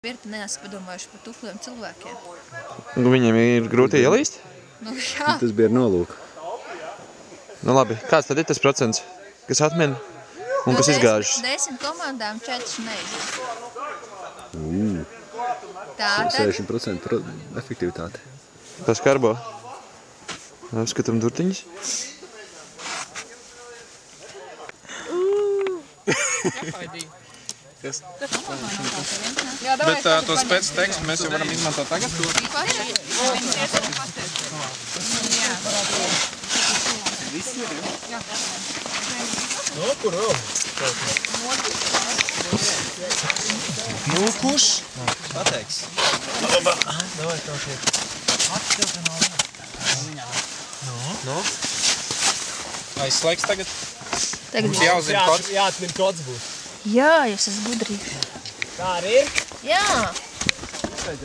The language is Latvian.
Virti neesmu padomājuši par tukliem cilvēkiem. Viņiem ir grūti ielīst? Nu, jā. Tas bija ar nolūku. Nu labi, kāds tad ir tas procents, kas atmin un kas izgāžas? 10 komandām 4 neizjūt. Tā tad 60% efektivitāte. Paskarbo. Apskatam durtiņas. Bet tos pēc tekstu mēs jau varam izmantot tagad? Nu, kur vēl? Nu, kurš? Pateiks. Davai, kaut ir. Nu? Aizslēgs tagad? Mums jāuzina kods. Jāatmin kods būs. Jā, jūs esat gudrīgi. Tā arī ir? Jā. Pēc